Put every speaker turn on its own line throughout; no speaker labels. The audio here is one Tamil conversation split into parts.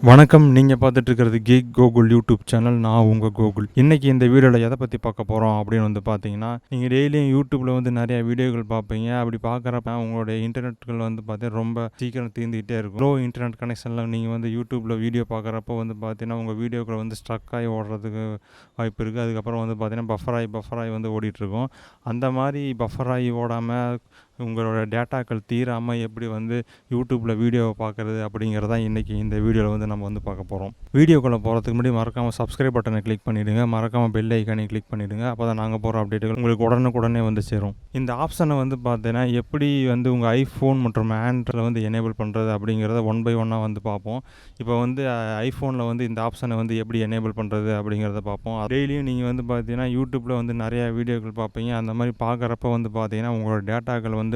வணக்கம். நீங்க பார்த்துட்டு இருக்கிறது கீக் கோகுல் யூடியூப் சேனல். நான் உங்க கோகுல். இன்னைக்கு இந்த வீடியோல எத பத்தி பார்க்க போறோம் அப்படின்னு வந்து பார்த்தீங்கன்னா, நீங்க டெய்லியும் யூடியூப்ல வந்து நெறைய வீடியோக்கள் பார்ப்பீங்க. அப்படி பார்க்குறப்ப உங்களுடைய இன்டர்நெட்கள் வந்து பார்த்தீங்கன்னா, ரொம்ப சீக்கிரம் தீர்ந்துகிட்டே இருக்கும். ஸ்லோ இன்டர்நெட் கனெக்ஷன்ல நீங்க வந்து யூடியூப்ல வீடியோ பார்க்குறப்போ வந்து பார்த்தீங்கன்னா, உங்க வீடியோக்கள் வந்து ஸ்ட்ரக் ஆகி ஓடுறதுக்கு வாய்ப்பு இருக்கு. அதுக்கப்புறம் வந்து பார்த்தீங்கன்னா, பஃபர் ஆகி வந்து ஓடிட்டுருக்கும். அந்த மாரி பஃபர் ஆகி ஓடாம உங்களோட டேட்டாக்கள் தீராம எப்படி வந்து யூடியூப்ல வீடியோவை பார்க்குறது அப்படிங்கிறத இன்னைக்கு இந்த வீடியோவில் வந்து நம்ம வந்து பார்க்க போகிறோம். வீடியோக்குள்ளே போகிறதுக்கு முன்னாடி மறக்காமல் சப்ஸ்கிரைப் பட்டனை கிளிக் பண்ணிவிடுங்க. மறக்காமல் பெல் ஐக்கானை கிளிக் பண்ணிவிடுங்க. அப்போ தான் நாங்கள் போகிற அப்டேட்டுகள் உங்களுக்கு உடனுக்குடனே வந்து சேரும். இந்த ஆப்ஷனை வந்து பார்த்தீங்கன்னா எப்படி வந்து உங்கள் ஐஃபோன் மற்றும் ஆண்ட்ராய்டில் வந்து எனேபிள் பண்ணுறது அப்படிங்கிறத ஒன் பை ஒன்னாக வந்து பார்ப்போம். இப்போ வந்து ஐஃபோனில் வந்து இந்த ஆப்ஷனை வந்து எப்படி எனேபிள் பண்ணுறது அப்படிங்கிறத பார்ப்போம். டெய்லியும் நீங்கள் வந்து பார்த்தீங்கன்னா யூடியூப்பில் வந்து நிறையா வீடியோக்கள் பார்ப்பீங்க. அந்த மாதிரி பார்க்குறப்ப வந்து பார்த்தீங்கன்னா உங்களோட டேட்டாக்கள் வந்து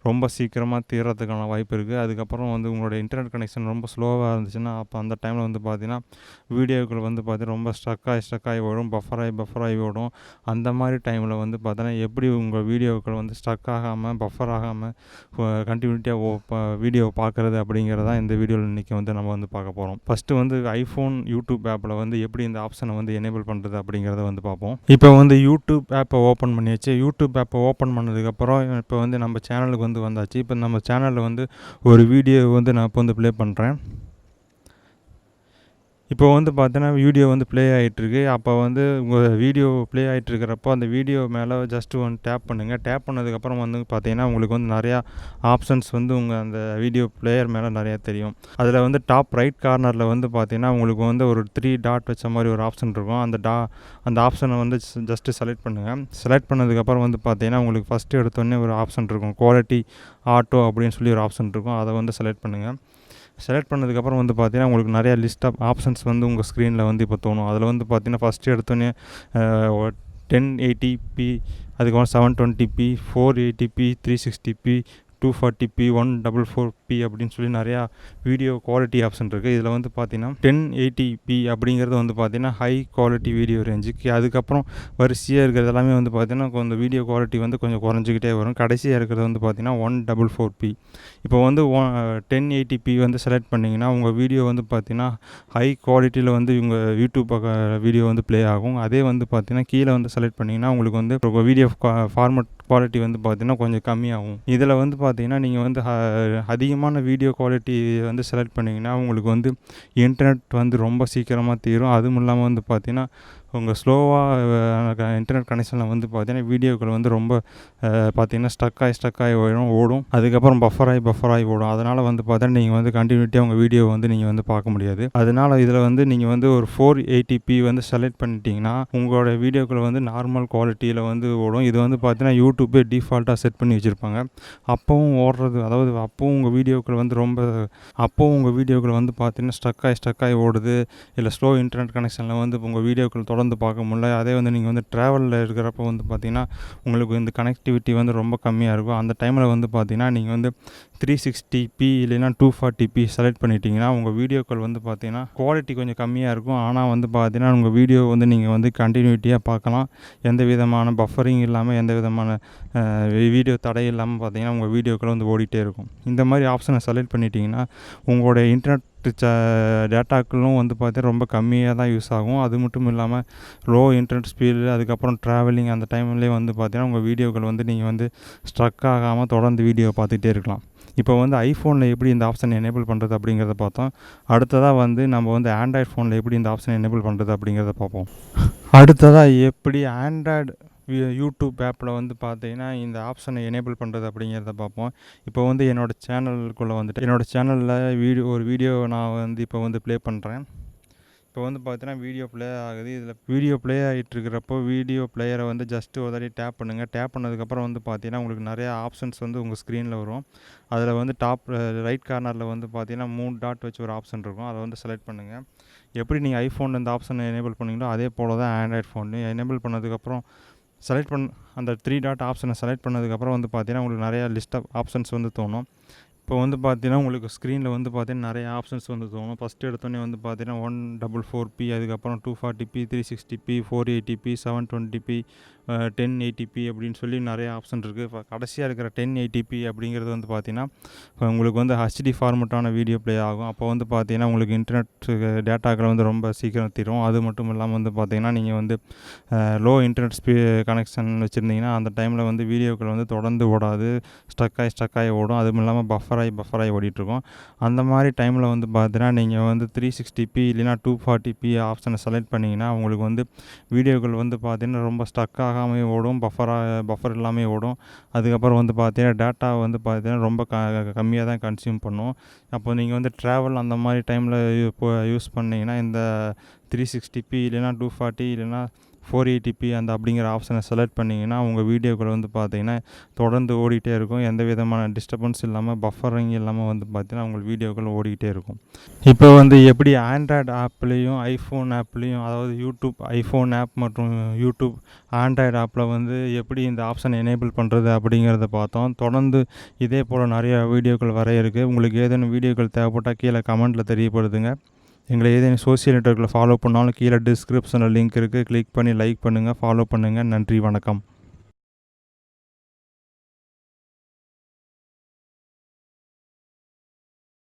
ரொம்ப சீக்கிரமாக தீர்றதுக்கான வாய்ப்பு இருக்குது. அதுக்கப்புறம் வந்து உங்களோட இன்டர்நெட் கனெக்ஷன் ரொம்ப ஸ்லோவாக இருந்துச்சுன்னா அப்போ அந்த டைமில் வந்து பார்த்தீங்கன்னா வீடியோக்கள் வந்து பார்த்தீங்கன்னா ரொம்ப ஸ்ட்ரக் ஆகி வரும். பஃபர் ஆகி ஓடும். அந்த மாதிரி டைமில் வந்து பார்த்தீங்கன்னா எப்படி உங்கள் வீடியோக்கள் வந்து ஸ்ட்ரக் ஆகாமல் பஃபர் ஆகாமல் கண்டினியூட்டியாக வீடியோ பார்க்குறது அப்படிங்கிறதா இந்த வீடியோவில் இன்றைக்கி வந்து நம்ம வந்து பார்க்க போகிறோம். ஃபஸ்ட்டு வந்து ஐஃபோன் யூடியூப் ஆப்பில் வந்து எப்படி இந்த ஆப்ஷனை வந்து எனேபிள் பண்ணுறது அப்படிங்கிறத வந்து பார்ப்போம். இப்போ வந்து யூடியூப் ஆப்பை ஓப்பன் பண்ணியாச்சு. யூடியூப் ஆப்பை ஓப்பன் பண்ணதுக்கப்புறம் இப்போ வந்து நம்ம சேனலுக்கு வந்து வந்தாச்சு. இப்போ நம்ம சேனலில் வந்து ஒரு வீடியோ வந்து நான் இப்போ வந்து ப்ளே பண்ணுறேன். இப்போ வந்து பார்த்தீங்கன்னா வீடியோ வந்து ப்ளே ஆகிட்டுருக்கு. அப்போ வந்து உங்கள் வீடியோ ப்ளே ஆகிட்டுருக்கிறப்போ அந்த வீடியோ மேலே ஜஸ்ட்டு ஒன்று டேப் பண்ணுங்கள். டேப் பண்ணதுக்கப்புறம் வந்து பார்த்தீங்கன்னா உங்களுக்கு வந்து நிறையா ஆப்ஷன்ஸ் வந்து உங்கள் அந்த வீடியோ ப்ளேயர் மேலே நிறையா தெரியும். அதில் வந்து டாப் ரைட் கார்னரில் வந்து பார்த்தீங்கன்னா உங்களுக்கு வந்து ஒரு 3 டாட் வச்ச மாதிரி ஒரு ஆப்ஷன் இருக்கும். அந்த ஆப்ஷனை வந்து ஜஸ்ட்டு செலக்ட் பண்ணுங்கள். செலக்ட் பண்ணதுக்கப்புறம் வந்து பார்த்தீங்கன்னா உங்களுக்கு ஃபஸ்ட்டு எடுத்தோடனே ஒரு ஆப்ஷன் இருக்கும். குவாலிட்டி ஆட்டோ அப்படின்னு சொல்லி ஒரு ஆப்ஷன் இருக்கும். அதை வந்து செலக்ட் பண்ணுங்கள். செலக்ட் பண்ணதுக்கப்புறம் வந்து பார்த்தீங்கன்னா உங்களுக்கு நிறையா லிஸ்ட் ஆஃப் ஆப்ஷன்ஸ் வந்து உங்கள் ஸ்க்ரீனில் வந்து இப்போ தோணும். அதில் வந்து பார்த்தீங்கன்னா ஃபஸ்ட்டு எடுத்தோடனே 1080p, அதுக்கப்புறம் 720p, 480p, 360p, 240p, 144p அப்படின்னு சொல்லி நிறையா வீடியோ குவாலிட்டி ஆப்ஷன் இருக்குது. இதில் வந்து பார்த்தீங்கன்னா 1080p அப்படிங்கிறது வந்து பார்த்தீங்கன்னா ஹை குவாலிட்டி வீடியோ ரேஞ்சுக்கு. அதுக்கப்புறம் வரிசையாக இருக்கிறது எல்லாமே வந்து பார்த்தீங்கன்னா கொஞ்சம் வீடியோ குவாலிட்டி வந்து கொஞ்சம் குறைஞ்சிக்கிட்டே வரும். கடைசியாக இருக்கிறது வந்து பார்த்தீங்கன்னா 144p. இப்போ வந்து 1080p வந்து செலக்ட் பண்ணிங்கன்னா உங்கள் வீடியோ வந்து பார்த்தீங்கன்னா ஹை குவாலிட்டியில் வந்து உங்கள் யூடியூப் வீடியோ வந்து ப்ளே ஆகும். அதே வந்து பார்த்தீங்கன்னா கீழே வந்து செலக்ட் பண்ணிங்கன்னா உங்களுக்கு வந்து வீடியோ ஃபார்மட் குவாலிட்டி வந்து பார்த்தீங்கன்னா கொஞ்சம் கம்மியாகும். இதில் வந்து பார்த்தீங்கன்னா நீங்கள் வந்து அதிகமான வீடியோ குவாலிட்டி வந்து செலக்ட் பண்ணிங்கன்னா உங்களுக்கு வந்து இன்டர்நெட் வந்து ரொம்ப சீக்கிரமாக தீரும். அதுவும் இல்லாமல் வந்து பார்த்தீங்கன்னா உங்கள் ஸ்லோவாக இன்டர்நெட் கனெக்ஷனில் வந்து பார்த்தீங்கன்னா வீடியோக்கள் வந்து ரொம்ப பார்த்தீங்கன்னா ஸ்ட்ரக் ஆகி ஓடும். அதுக்கப்புறம் பஃபர் ஆகி ஓடும். அதனால் வந்து பார்த்தீங்கன்னா நீங்கள் வந்து கண்டினியூட்டியாக உங்கள் வீடியோ வந்து நீங்கள் வந்து பார்க்க முடியாது. அதனால் இதில் வந்து நீங்கள் வந்து ஒரு 480p வந்து செலக்ட் பண்ணிட்டீங்கன்னா உங்களோட வீடியோக்கள் வந்து நார்மல் குவாலிட்டியில் வந்து ஓடும். இது வந்து பார்த்தீங்கன்னா யூடியூப்பே டிஃபால்ட்டாக செட் பண்ணி வச்சுருப்பாங்க. அப்போவும் ஓடுறது, அதாவது அப்போவும் உங்கள் வீடியோக்கள் வந்து பார்த்தீங்கன்னா ஸ்ட்ரக் ஆகி ஓடுது. இல்லை ஸ்லோ இன்டர்நெட் கனெக்ஷனில் வந்து உங்கள் வீடியோக்கள் தொடர்ந்து பார்க்க முடியல. அதே வந்து நீங்கள் வந்து ட்ராவலில் இருக்கிறப்போ வந்து பார்த்தீங்கன்னா உங்களுக்கு இந்த கனெக்டிவிட்டி வந்து ரொம்ப கம்மியாக இருக்கும். அந்த டைமில் வந்து பார்த்தீங்கன்னா நீங்கள் வந்து 360p இல்லைன்னா 240p செலக்ட் பண்ணிட்டீங்கன்னா உங்கள் வீடியோக்கள் வந்து பார்த்தீங்கன்னா குவாலிட்டி கொஞ்சம் கம்மியாக இருக்கும். ஆனால் வந்து பார்த்தீங்கன்னா உங்கள் வீடியோ வந்து நீங்கள் வந்து கண்டினியூட்டியாக பார்க்கலாம். எந்த விதமான பஃபரிங் இல்லாமல், எந்த விதமான வீடியோ தடை இல்லாமல் பார்த்தீங்கன்னா உங்கள் வீடியோக்கள் வந்து ஓடிட்டே இருக்கும். இந்த மாதிரி ஆப்ஷனை செலக்ட் பண்ணிட்டீங்கன்னா உங்களோட இன்டர்நெட் டேட்டாக்களும் வந்து பார்த்தீங்கன்னா ரொம்ப கம்மியாக தான் யூஸ் ஆகும். அது மட்டும் இல்லாமல் லோ இன்டர்நெட் ஸ்பீடு, அதுக்கப்புறம் ட்ராவலிங் அந்த டைம்லேயே வந்து பார்த்தீங்கன்னா உங்கள் வீடியோக்கள் வந்து நீங்கள் வந்து ஸ்ட்ரக் ஆகாமல் தொடர்ந்து வீடியோ பார்த்துட்டே இருக்கலாம். இப்போ வந்து ஐஃபோனில் எப்படி இந்த ஆப்ஷனை எனேபிள் பண்ணுறது அப்படிங்கிறத பார்த்தோம். அடுத்ததாக வந்து நம்ம வந்து ஆண்ட்ராய்டு ஃபோனில் எப்படி இந்த ஆப்ஷனை எனேபிள் பண்ணுறது அப்படிங்கிறத பார்ப்போம். அடுத்ததாக எப்படி ஆண்ட்ராய்டு யூடியூப் ஆப்பில் வந்து பார்த்தீங்கன்னா இந்த ஆப்ஷனை எனேபிள் பண்ணுறது அப்படிங்கிறத பார்ப்போம். இப்போ வந்து என்னோடய சேனலுக்குள்ளே வந்துட்டு என்னோடய சேனலில் ஒரு வீடியோ நான் வந்து இப்போ வந்து ப்ளே பண்ணுறேன். இப்போ வந்து பார்த்தீங்கன்னா வீடியோ ப்ளே ஆகுது. இதில் வீடியோ ப்ளே ஆகிட்டுருக்கிறப்போ வீடியோ பிளேயரை வந்து ஜஸ்ட்டு ஒரு தடவை டேப் பண்ணுங்கள். டேப் பண்ணதுக்கப்புறம் வந்து பார்த்தீங்கன்னா உங்களுக்கு நிறையா ஆப்ஷன்ஸ் வந்து உங்கள் ஸ்க்ரீனில் வரும். அதில் வந்து டாப் ரைட் கார்னரில் வந்து பார்த்தீங்கன்னா 3 டாட் வச்சு ஒரு ஆப்ஷன் இருக்கும். அதை வந்து செலக்ட் பண்ணுங்கள். எப்படி நீங்கள் ஐஃபோனில் இந்த ஆப்ஷனை எனேபிள் பண்ணிங்களோ அதே போல் தான் ஆண்ட்ராய்டு ஃபோன்லையும் எனேபிள் பண்ணதுக்கப்புறம் அந்த 3 டாட் ஆப்ஷனை செலக்ட் பண்ணதுக்கப்புறம் வந்து பார்த்தீங்கன்னா உங்களுக்கு நிறையா லிஸ்ட் ஆஃப் ஆப்ஷன்ஸ் வந்து தோணும். இப்போ வந்து பார்த்தீங்கன்னா உங்களுக்கு ஸ்க்ரீனில் வந்து பார்த்தீங்கன்னா நிறைய ஆப்ஷன்ஸ் வந்து தோணும். ஃபஸ்ட்டு எடுத்தோடனே வந்து பார்த்தீங்கன்னா 144p, அதுக்கப்புறம் 240p, 360p, 480p, 720p, 1080p அப்படின்னு சொல்லி நிறைய ஆப்ஷன் இருக்குது. இப்போ கடைசியாக இருக்கிற 1080p அப்படிங்கிறது வந்து பார்த்தீங்கன்னா இப்போ உங்களுக்கு வந்து ஹெச்டி ஃபார்மெட்டான வீடியோ ப்ளே ஆகும். அப்போ வந்து பார்த்தீங்கன்னா உங்களுக்கு இன்டர்நெட் டேட்டாக்கள் வந்து ரொம்ப சீக்கிரம் தீரும். அது மட்டும் இல்லாமல் வந்து பார்த்தீங்கன்னா நீங்கள் வந்து லோ இன்டர்நெட் கனெக்ஷன் வச்சுருந்தீங்கன்னா அந்த டைமில் வந்து வீடியோக்கள் வந்து தொடர்ந்து ஓடாது, ஸ்டக்காகி ஓடும். அதுவும் இல்லாமல் பஃபராகி ஓடிட்டுருக்கும். அந்த மாதிரி டைமில் வந்து பார்த்தீங்கன்னா நீங்கள் வந்து 360p இல்லைனா 240p ஆப்ஷனை செலக்ட் பண்ணிங்கன்னா உங்களுக்கு வந்து வீடியோக்கள் வந்து பார்த்தீங்கன்னா ரொம்ப ஸ்டக் ஆகாமே ஓடும், பஃபர் இல்லாமல் ஓடும். அதுக்கப்புறம் வந்து பார்த்தீங்கன்னா டேட்டா வந்து பார்த்தீங்கன்னா ரொம்ப கம்மியாக தான் கன்சியூம் பண்ணும். அப்போ நீங்கள் வந்து ட்ராவல் அந்த மாதிரி டைமில் இப்போ யூஸ் பண்ணிங்கன்னா இந்த 360p இல்லைனா 240 இல்லைனா 480p அந்த அப்படிங்கிற ஆப்ஷனை செலக்ட் பண்ணிங்கன்னா உங்கள் வீடியோக்கள் வந்து பார்த்தீங்கன்னா தொடர்ந்து ஓடிட்டே இருக்கும். எந்த விதமான டிஸ்டர்பன்ஸ் இல்லாமல் பஃபரிங் இல்லாமல் வந்து பார்த்தீங்கன்னா உங்கள் வீடியோக்கள் ஓடிக்கிட்டே இருக்கும். இப்போ வந்து எப்படி ஆண்ட்ராய்டு ஆப்லேயும் ஐஃபோன் ஆப்லேயும், அதாவது யூடியூப் ஐஃபோன் ஆப் மற்றும் யூடியூப் ஆண்ட்ராய்டு ஆப்பில் வந்து எப்படி இந்த ஆப்ஷனை எனேபிள் பண்ணுறது அப்படிங்கிறத பார்த்தோம். தொடர்ந்து இதே போல் நிறைய வீடியோக்கள் வர இருக்குது. உங்களுக்கு ஏதேனும் வீடியோக்கள் தேவைப்பட்டால் கீழே கமெண்ட்டில் தெரியப்படுதுங்க. எங்களை ஏதேனும் சோஷியல் நெட்வொர்க்கில் ஃபாலோ பண்ணாலும் கீழே டிஸ்கிரிப்ஷனில் லிங்க் இருக்குது. கிளிக் பண்ணி லைக் பண்ணுங்கள், ஃபாலோ பண்ணுங்கள். நன்றி, வணக்கம்.